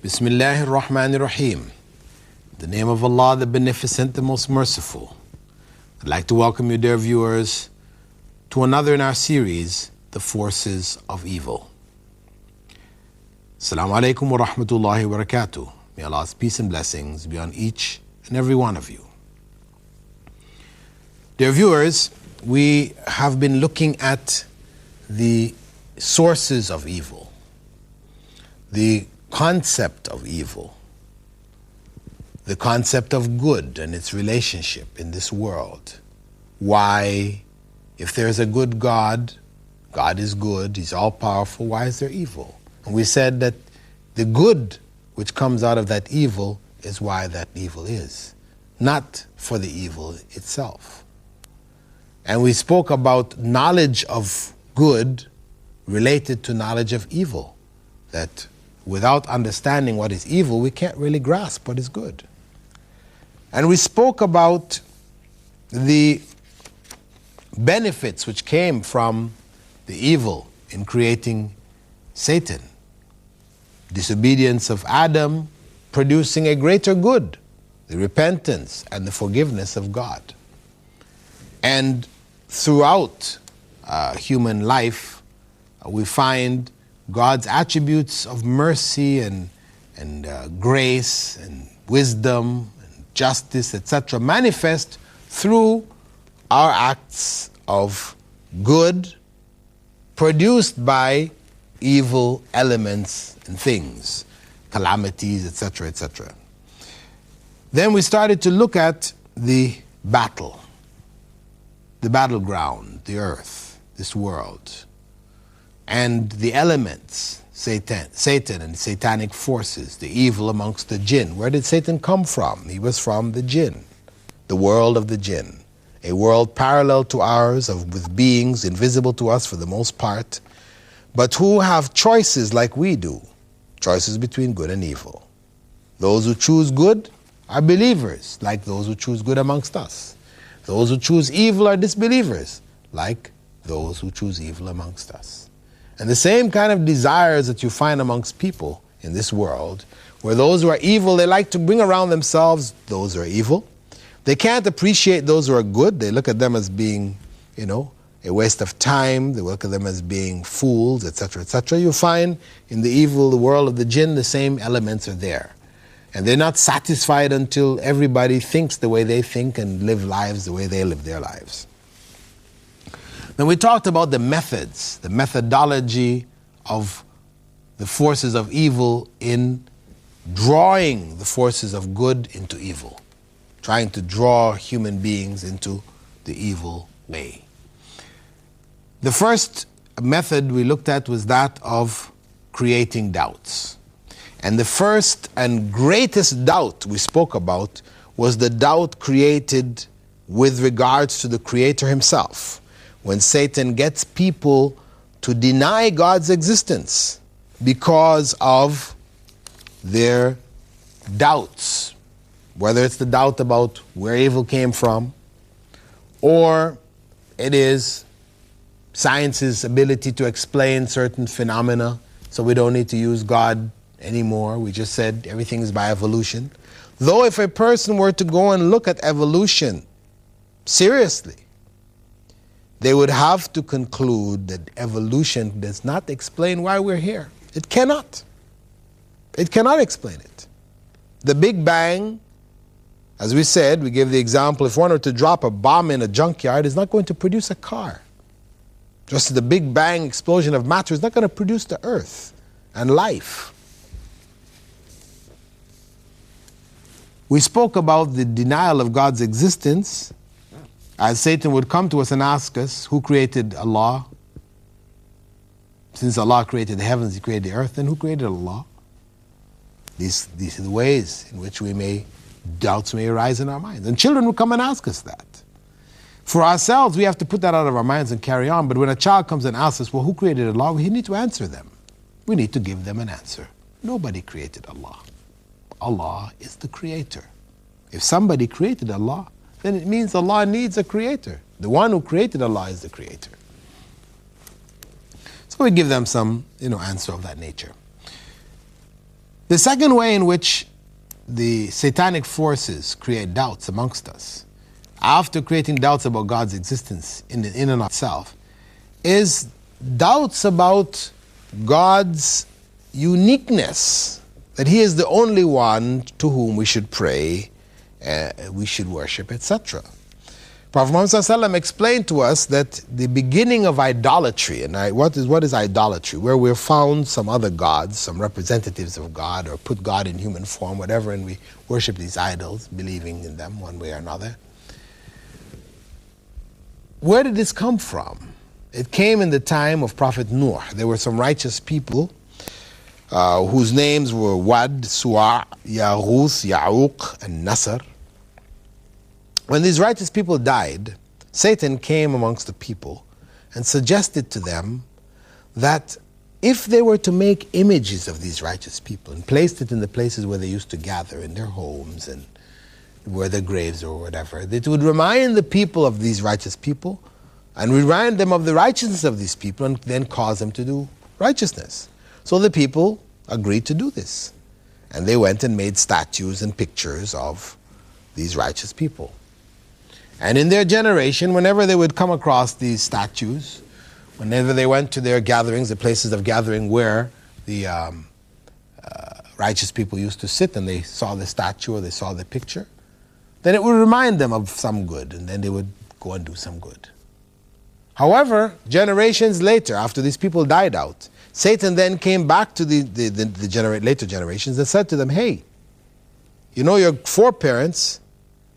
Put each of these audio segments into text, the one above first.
Bismillahir Rahmanir Rahim. In the name of Allah, the Beneficent, the Most Merciful. I'd like to welcome you, dear viewers, to another in our series, The Forces of Evil. Assalamu alaikum wa rahmatullahi wa barakatuh. May Allah's peace and blessings be on each and every one of you. Dear viewers, we have been looking at the sources of evil, the concept of evil, the concept of good and its relationship in this world. Why, if there is a good God, God is good, He's all-powerful, why is there evil? And we said that the good which comes out of that evil is why that evil is, not for the evil itself. And we spoke about knowledge of good related to knowledge of evil, that without understanding what is evil, we can't really grasp what is good. And we spoke about the benefits which came from the evil in creating Satan. Disobedience of Adam producing a greater good, the repentance and the forgiveness of God. And throughout human life, we find God's attributes of mercy and grace and wisdom and justice, etc., manifest through our acts of good produced by evil elements and things, calamities, etc., etc. Then we started to look at the battle, the battleground, the earth, this world, and the elements, Satan and satanic forces, the evil amongst the jinn. Where did Satan come from? He was from the jinn, the world of the jinn, a world parallel to ours with beings invisible to us for the most part, but who have choices like we do, choices between good and evil. Those who choose good are believers, like those who choose good amongst us. Those who choose evil are disbelievers, like those who choose evil amongst us. And the same kind of desires that you find amongst people in this world, where those who are evil, they like to bring around themselves those who are evil. They can't appreciate those who are good. They look at them as being, a waste of time. They look at them as being fools, etc., etc. You find in the evil, the world of the jinn, the same elements are there. And they're not satisfied until everybody thinks the way they think and live lives the way they live their lives. Then we talked about the methods, the methodology of the forces of evil in drawing the forces of good into evil, trying to draw human beings into the evil way. The first method we looked at was that of creating doubts. And the first and greatest doubt we spoke about was the doubt created with regards to the Creator Himself, when Satan gets people to deny God's existence because of their doubts, whether it's the doubt about where evil came from, or it is science's ability to explain certain phenomena, so we don't need to use God anymore. We just said everything is by evolution. Though if a person were to go and look at evolution seriously, they would have to conclude that evolution does not explain why we're here. It cannot. It cannot explain it. The Big Bang, as we said, we gave the example, if one were to drop a bomb in a junkyard, it's not going to produce a car. Just as the Big Bang explosion of matter is not going to produce the earth and life. We spoke about the denial of God's existence, as Satan would come to us and ask us, who created Allah? Since Allah created the heavens, He created the earth, then who created Allah? These are the ways in which doubts may arise in our minds. And children would come and ask us that. For ourselves, we have to put that out of our minds and carry on. But when a child comes and asks us, well, who created Allah? We need to answer them. We need to give them an answer. Nobody created Allah. Allah is the creator. If somebody created Allah, then it means Allah needs a creator. The one who created Allah is the creator. So we give them some, answer of that nature. The second way in which the satanic forces create doubts amongst us, after creating doubts about God's existence in and of itself, is doubts about God's uniqueness, that He is the only one to whom we should pray, we should worship, etc. Prophet Muhammad ﷺ explained to us that the beginning of idolatry, and what is idolatry? Where we've found some other gods, some representatives of God, or put God in human form, whatever, and we worship these idols, believing in them one way or another. Where did this come from? It came in the time of Prophet Nuh. There were some righteous people whose names were Wad, Su'a, Yaghuth, Ya'uq, and Nasr. When these righteous people died, Satan came amongst the people and suggested to them that if they were to make images of these righteous people and placed it in the places where they used to gather, in their homes and where their graves or whatever, that it would remind the people of these righteous people and remind them of the righteousness of these people and then cause them to do righteousness. So the people agreed to do this. And they went and made statues and pictures of these righteous people. And in their generation, whenever they would come across these statues, whenever they went to their gatherings, the places of gathering where the righteous people used to sit, and they saw the statue or they saw the picture, then it would remind them of some good, and then they would go and do some good. However, generations later, after these people died out, Satan then came back to the later generations and said to them, hey, you know, your foreparents,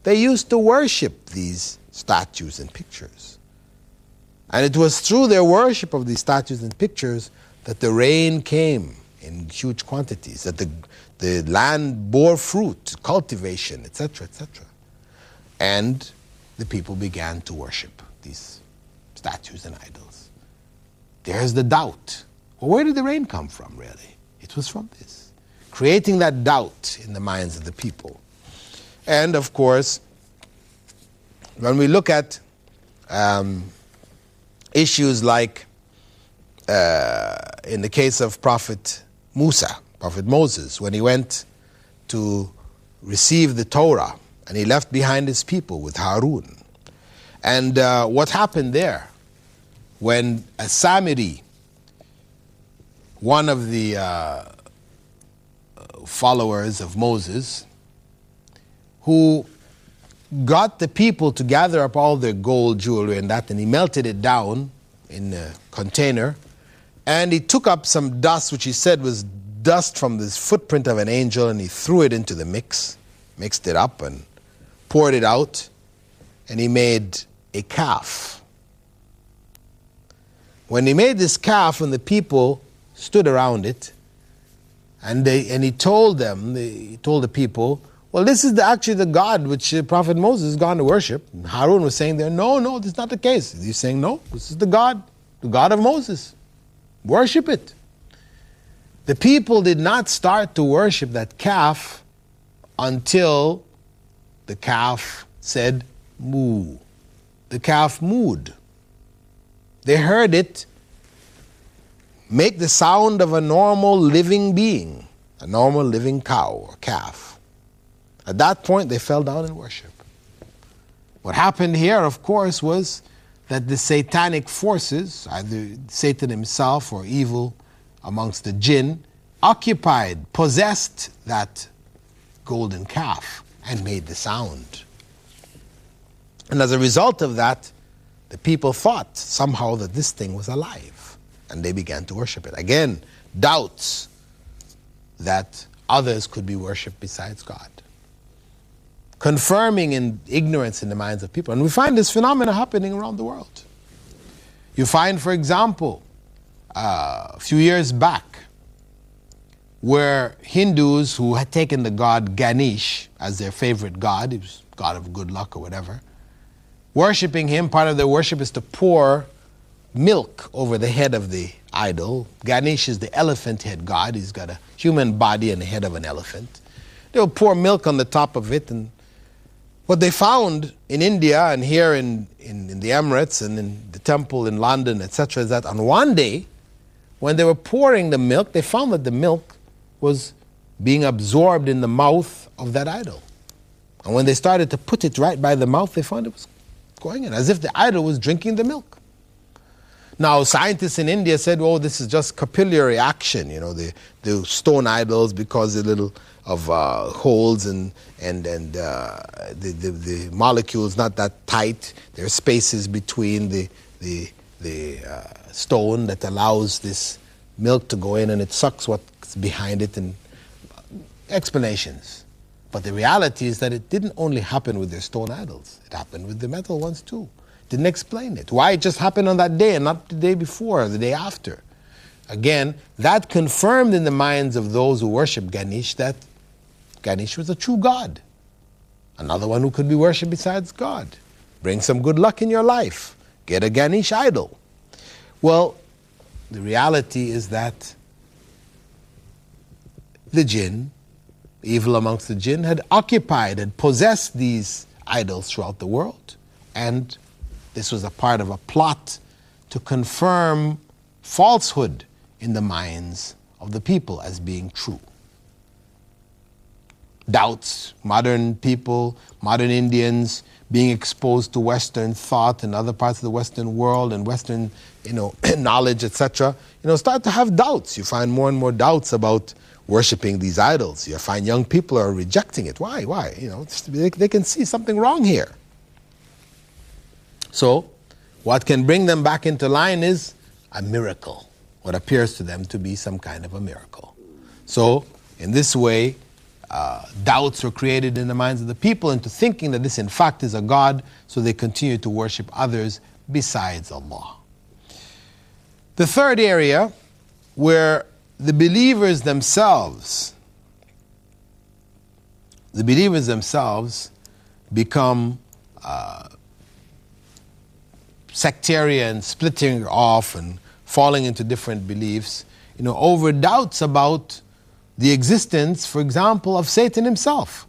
they used to worship these statues and pictures. And it was through their worship of these statues and pictures that the rain came in huge quantities, that the land bore fruit, cultivation, etc., etc. And the people began to worship these statues and idols. There's the doubt. Well, where did the rain come from, really? It was from this, creating that doubt in the minds of the people. And of course, when we look at issues like in the case of Prophet Moses, when he went to receive the Torah and he left behind his people with Harun. And what happened there when a Samiri, one of the followers of Moses, who got the people to gather up all their gold, jewelry and that, and he melted it down in a container, and he took up some dust, which he said was dust from this footprint of an angel, and he threw it into the mixed it up and poured it out, and he made a calf. When he made this calf and the people stood around it, and he told the people, well, this is actually the God which Prophet Moses has gone to worship. And Harun was saying there, no, this is not the case. He's saying, no, this is the God of Moses. Worship it. The people did not start to worship that calf until the calf said, moo. The calf mooed. They heard it make the sound of a normal living being, a normal living cow or calf. At that point, they fell down in worship. What happened here, of course, was that the satanic forces, either Satan himself or evil amongst the jinn, possessed that golden calf and made the sound. And as a result of that, the people thought somehow that this thing was alive, and they began to worship it. Again, doubts that others could be worshipped besides God, confirming in ignorance in the minds of people. And we find this phenomena happening around the world. You find, for example, a few years back, where Hindus who had taken the god Ganesh as their favorite god, he was god of good luck or whatever, worshipping him, part of their worship is to pour milk over the head of the idol. Ganesh is the elephant head god. He's got a human body and the head of an elephant. They'll pour milk on the top of it. And what they found in India and here in the Emirates and in the temple in London, etc., is that on one day, when they were pouring the milk, they found that the milk was being absorbed in the mouth of that idol. And when they started to put it right by the mouth, they found it was going in, as if the idol was drinking the milk. Now, scientists in India said, oh, this is just capillary action, the stone idols, because the little of holes and the molecules not that tight. There are spaces between the stone that allows this milk to go in, and it sucks what's behind it, and explanations. But the reality is that it didn't only happen with their stone idols. It happened with the metal ones too. Didn't explain it. Why it just happened on that day and not the day before or the day after. Again, that confirmed in the minds of those who worship Ganesh that Ganesh was a true God. Another one who could be worshipped besides God. Bring some good luck in your life. Get a Ganesh idol. Well, the reality is that the jinn, evil amongst the jinn, had occupied and possessed these idols throughout the world. And this was a part of a plot to confirm falsehood in the minds of the people as being true. Doubts, modern people, modern Indians being exposed to Western thought and other parts of the Western world and Western, knowledge, etc., start to have doubts. You find more and more doubts about worshipping these idols. You find young people are rejecting it. Why? They can see something wrong here. So, what can bring them back into line is a miracle, what appears to them to be some kind of a miracle. So, in this way, doubts were created in the minds of the people into thinking that this in fact is a God, so they continue to worship others besides Allah. The third area where the believers themselves become sectarian, splitting off and falling into different beliefs, over doubts about the existence, for example, of Satan himself.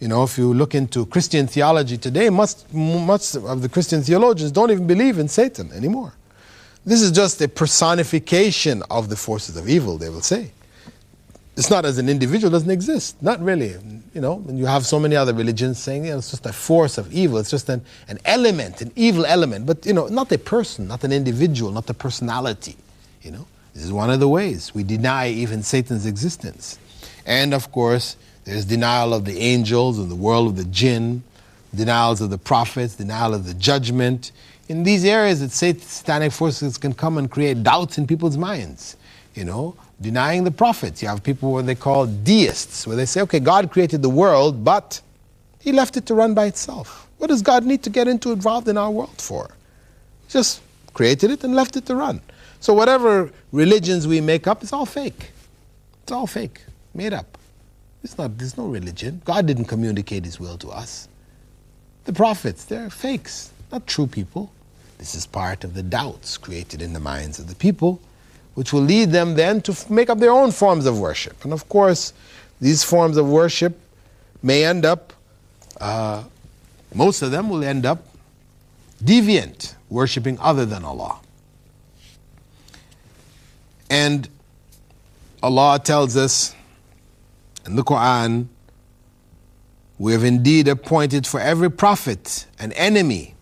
If you look into Christian theology today, much of the Christian theologians don't even believe in Satan anymore. This is just a personification of the forces of evil, they will say. It's not as an individual, doesn't exist. Not really. And you have so many other religions saying it's just a force of evil. It's just an element, an evil element. But, not a person, not an individual, not a personality. This is one of the ways we deny even Satan's existence. And, of course, there's denial of the angels and the world of the jinn, denials of the prophets, denial of the judgment. In these areas that satanic forces can come and create doubts in people's minds, denying the prophets. You have people where they call deists, where they say, okay, God created the world, but he left it to run by itself. What does God need to get involved in our world for? He just created it and left it to run. So whatever religions we make up, it's all fake. It's all fake, made up. There's no religion. God didn't communicate his will to us. The prophets, they're fakes, not true people. This is part of the doubts created in the minds of the people, which will lead them then to make up their own forms of worship. And of course, these forms of worship may end up, most of them will end up deviant, worshiping other than Allah. And Allah tells us in the Quran, we have indeed appointed for every prophet an enemy,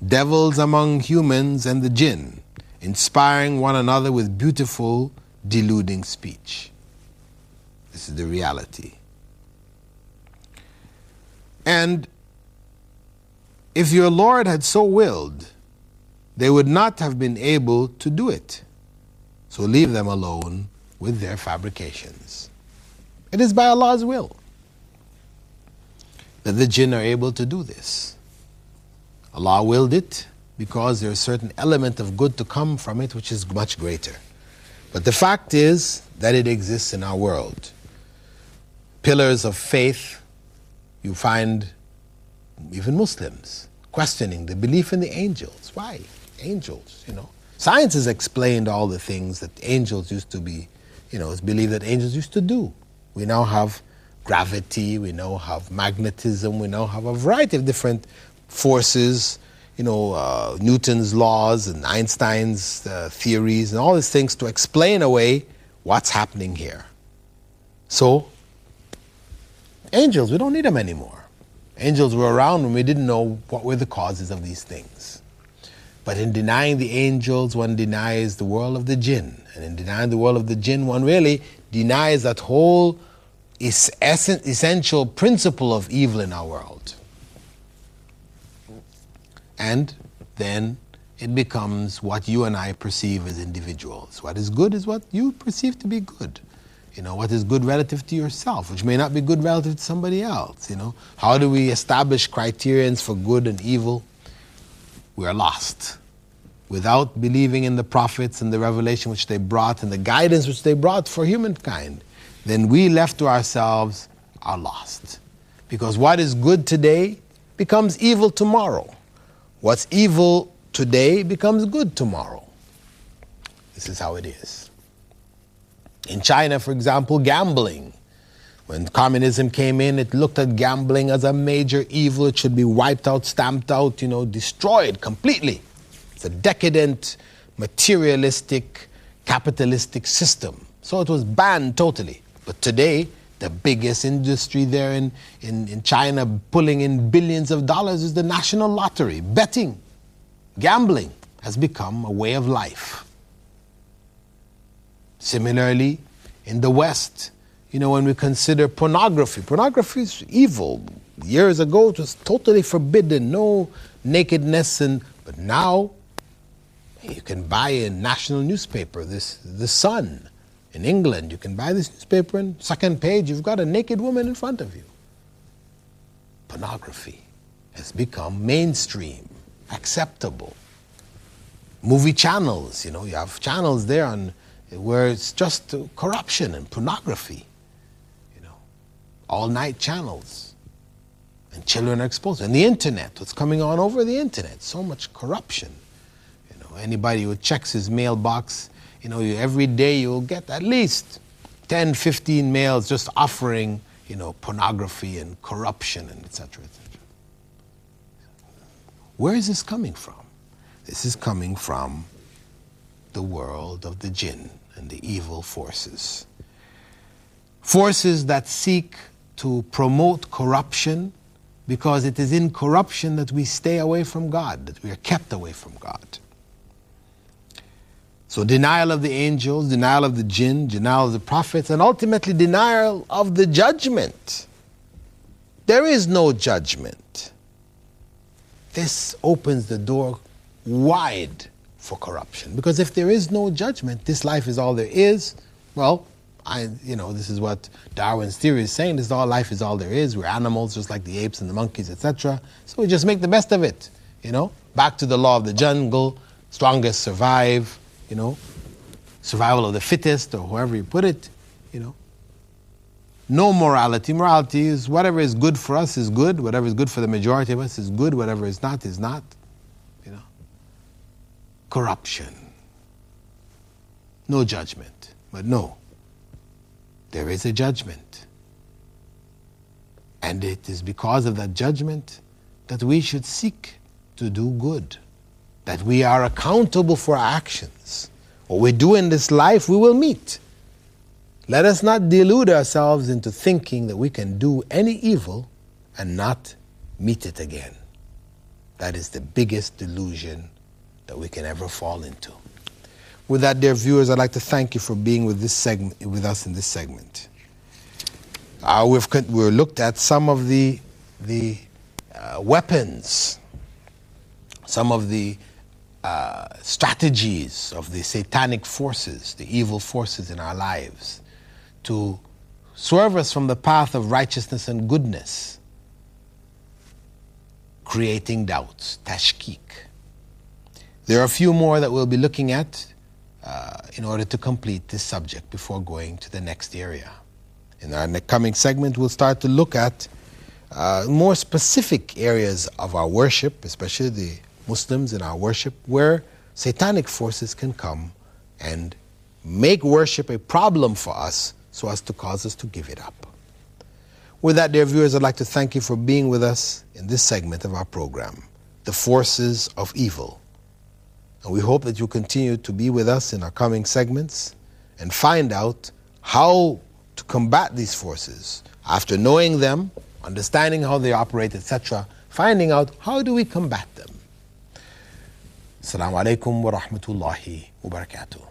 devils among humans and the jinn, inspiring one another with beautiful, deluding speech. This is the reality. And if your Lord had so willed, they would not have been able to do it. So leave them alone with their fabrications. It is by Allah's will that the jinn are able to do this. Allah willed it because there's a certain element of good to come from it which is much greater. But the fact is that it exists in our world. Pillars of faith, you find even Muslims questioning the belief in the angels. Why? Angels, Science has explained all the things that angels used to be, it's believed that angels used to do. We now have gravity, we now have magnetism, we now have a variety of different forces, Newton's laws and Einstein's theories and all these things to explain away what's happening here. So, angels, we don't need them anymore. Angels were around when we didn't know what were the causes of these things. But in denying the angels, one denies the world of the jinn. And in denying the world of the jinn, one really denies that whole essential principle of evil in our world. And then it becomes what you and I perceive as individuals. What is good is what you perceive to be good. You know, what is good relative to yourself, which may not be good relative to somebody else, you know. How do we establish criterions for good and evil? We are lost. Without believing in the prophets and the revelation which they brought and the guidance which they brought for humankind, then we left to ourselves are lost. Because what is good today becomes evil tomorrow. What's evil today becomes good tomorrow. This is how it is. In China, for example, gambling. When communism came in, it looked at gambling as a major evil. It should be wiped out, stamped out, you know, destroyed completely. It's a decadent, materialistic, capitalistic system. So it was banned totally. But today, the biggest industry there in China, pulling in billions of dollars, is the national lottery. Betting, gambling has become a way of life. Similarly, in the West, you know, when we consider pornography is evil. Years ago, it was totally forbidden, no nakedness, but now you can buy a national newspaper, The Sun in England. You can buy this newspaper, and second page, you've got a naked woman in front of you. Pornography has become mainstream, acceptable. Movie channels, you know, you have channels there where it's just corruption and pornography, you know, all-night channels, and children are exposed. And the internet, what's coming on over the internet, so much corruption. You know, anybody who checks his mailbox, you know, every day you'll get at least 10, 15 mails just offering, you know, pornography and corruption and et cetera, et cetera. Where is this coming from? This is coming from the world of the jinn and the evil forces. Forces that seek to promote corruption, because it is in corruption that we stay away from God, that we are kept away from God. So denial of the angels, denial of the jinn, denial of the prophets, and ultimately denial of the judgment. There is no judgment. This opens the door wide for corruption. Because if there is no judgment, this life is all there is, well, this is what Darwin's theory is saying, this all life is all there is. We're animals just like the apes and the monkeys, etc. So we just make the best of it, you know. Back to the law of the jungle, strongest survive, you know. Survival of the fittest, or however you put it, you know. No morality. Morality is whatever is good for us is good, whatever is good for the majority of us is good, whatever is not, you know. Corruption. No judgment. But no, there is a judgment. And it is because of that judgment that we should seek to do good. That we are accountable for our actions. What we do in this life, we will meet. Let us not delude ourselves into thinking that we can do any evil and not meet it again. That is the biggest delusion that we can ever fall into. With that, dear viewers, I'd like to thank you for being with us in this segment. We've looked at some of the weapons, some of the strategies of the satanic forces, the evil forces in our lives, to swerve us from the path of righteousness and goodness, creating doubts, tashkik. There are a few more that we'll be looking at in order to complete this subject before going to the next area. In our coming segment, we'll start to look at more specific areas of our worship, especially the Muslims in our worship, where satanic forces can come and make worship a problem for us so as to cause us to give it up. With that, dear viewers, I'd like to thank you for being with us in this segment of our program, The Forces of Evil. And we hope that you'll continue to be with us in our coming segments and find out how to combat these forces, after knowing them, understanding how they operate, etc., finding out how do we combat them. Assalamu alaikum wa rahmatullahi wa barakatuh.